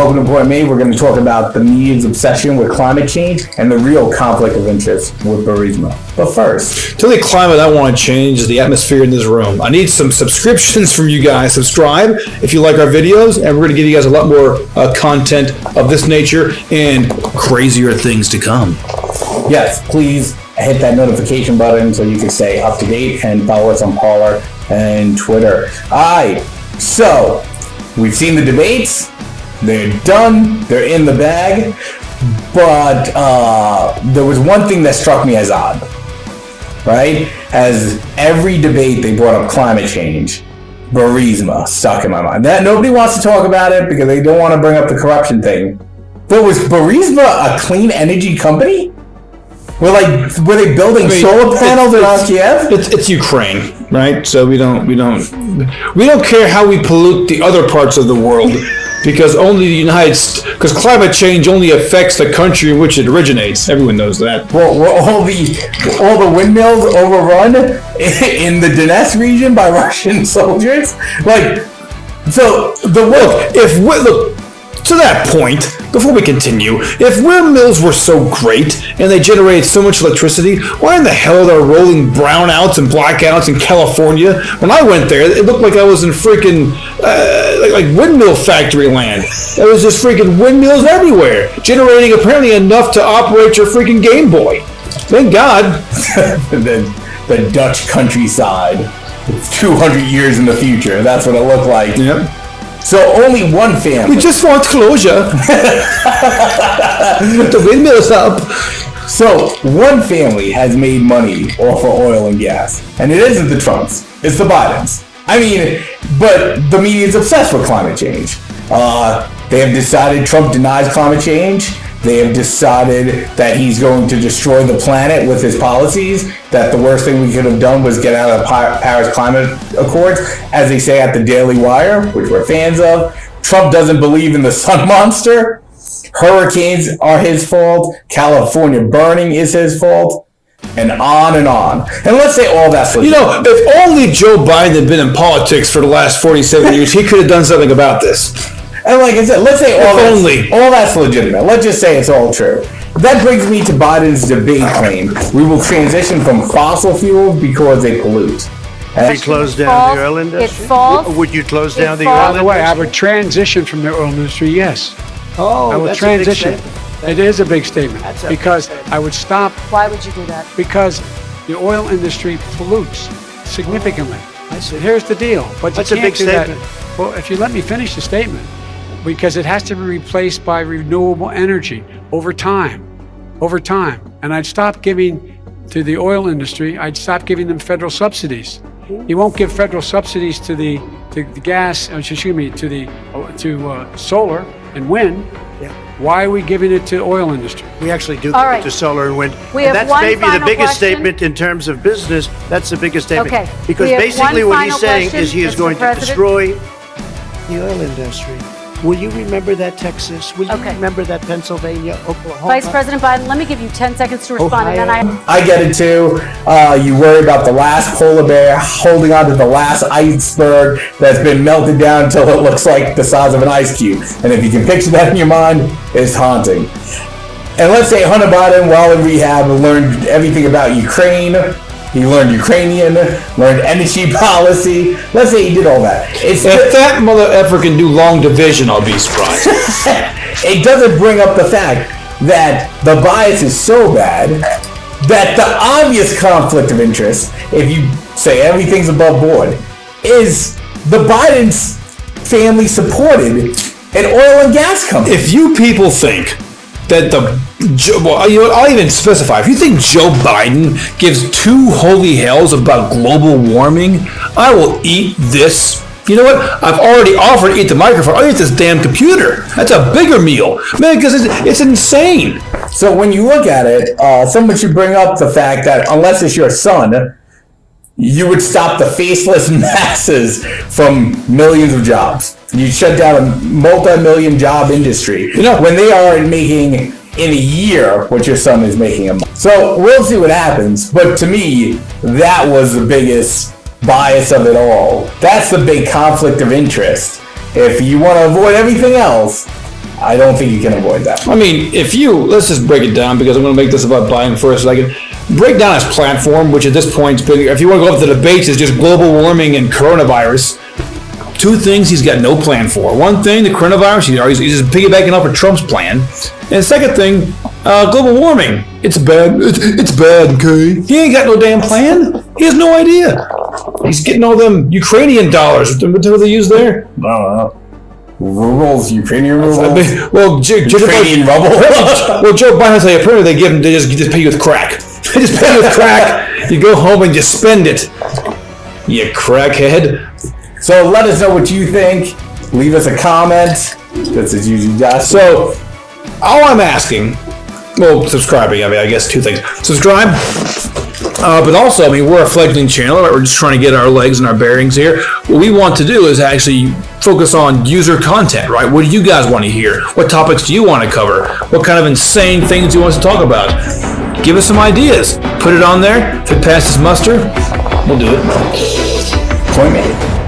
welcome to Point Made. We're going to talk about the media's obsession with climate change and the real conflict of interest with Burisma. But first, the only climate I want to change is the atmosphere in this room. I need some subscriptions from you guys. Subscribe if you like our videos, and we're going to give you guys a lot more content of this nature and crazier things to come. Yes, please hit that notification button so you can stay up to date and follow us on Parler and Twitter. All right, so we've seen the debates. They're done. They're in the bag. But there was one thing that struck me as odd, right? As every debate they brought up climate change, Burisma stuck in my mind. That nobody wants to talk about it because they don't want to bring up the corruption thing. But was Burisma a clean energy company? Were they building solar panels in Kiev? It's Ukraine, right? So we don't care how we pollute the other parts of the world, because only the because climate change only affects the country in which it originates. Everyone knows that. Well, were all the windmills overrun in the Donetsk region by Russian soldiers? To that point, before we continue, if windmills were so great and they generate so much electricity, why in the hell are there rolling brownouts and blackouts in California? When I went there, it looked like I was in freaking like windmill factory land. There was just freaking windmills everywhere, generating apparently enough to operate your freaking Game Boy. Thank God. the Dutch countryside, 200 years in the future. That's what it looked like. Yep. So only one family. We just want closure. Put the windmills up. So one family has made money off of oil and gas. And it isn't the Trumps. It's the Bidens. I mean, but the media is obsessed with climate change. They have decided Trump denies climate change. They have decided that he's going to destroy the planet with his policies, that the worst thing we could have done was get out of the Paris Climate Accords, as they say at the Daily Wire, which we're fans of. Trump doesn't believe in the sun monster. Hurricanes are his fault. California burning is his fault. And on and on. And let's say all that's legit. If only Joe Biden had been in politics for the last 47 years, he could have done something about this. And like I said, let's say all that's legitimate. Let's just say it's all true. That brings me to Biden's debate claim. We will transition from fossil fuels because they pollute. Would you close down the oil industry? Would you close down the oil industry? By the way, I would transition from the oil industry, yes. I would transition. It is a big statement because I would stop. Why would you do that? Because the oil industry pollutes significantly. I see. Here's the deal. But that's you can't a big do statement. That. Well, if you let me finish the statement, because it has to be replaced by renewable energy over time. And I'd stop giving to the oil industry, I'd stop giving them federal subsidies. You won't give federal subsidies to the gas, to solar and wind. Yeah. Why are we giving it to oil industry? We actually do give it to solar and wind. And that's maybe the biggest statement in terms of business. That's the biggest statement. Okay. Because basically what he's saying is he is going to destroy the oil industry. Will you remember that, Texas? Will you remember that, Pennsylvania, Oklahoma? Vice President Biden, let me give you 10 seconds to respond. Ohio. And then I get it too. You worry about the last polar bear holding on to the last iceberg that's been melted down until it looks like the size of an ice cube. And if you can picture that in your mind, it's haunting. And let's say Hunter Biden, while in rehab, learned everything about Ukraine. He learned Ukrainian, learned energy policy. Let's say he did all that. If that mother effer can do long division, I'll be surprised. It doesn't bring up the fact that the bias is so bad that the obvious conflict of interest, if you say everything's above board, is the Biden's family supported an oil and gas company. If you people think that I'll even specify. If you think Joe Biden gives two holy hells about global warming, I will eat this. You know what? I've already offered to eat the microphone. I'll eat this damn computer. That's a bigger meal. Man, because it's insane. So when you look at it, someone should bring up the fact that unless it's your son, you would stop the faceless masses from millions of jobs. You shut down a multi-million job industry when they are making in a year what your son is making a month. So we'll see what happens. But to me, that was the biggest bias of it all. That's the big conflict of interest. If you want to avoid everything else, I don't think you can avoid that. I mean, let's just break it down, because I'm going to make this about Biden for a second. Break down his platform, which at this point, if you want to go up to the debates, is just global warming and coronavirus. Two things he's got no plan for. One thing, the coronavirus, he's just piggybacking off of Trump's plan. And the second thing, global warming. It's bad. It's bad, okay? He ain't got no damn plan. He has no idea. He's getting all them Ukrainian dollars. What do they use there? I don't know. Rubles, Ukrainian rubles. Ukrainian rubble. Well, Joe Biden, tell you, apparently they just pay you with crack. They just pay you with crack. You go home and just spend it. You crackhead. So let us know what you think. Leave us a comment. That's as usual, Josh. So all I'm asking, subscribing. I guess two things. Subscribe. But also, we're a fledgling channel. Right? We're just trying to get our legs and our bearings here. What we want to do is actually focus on user content, right? What do you guys want to hear? What topics do you want to cover? What kind of insane things do you want us to talk about? Give us some ideas. Put it on there. If it passes muster, we'll do it. Point made.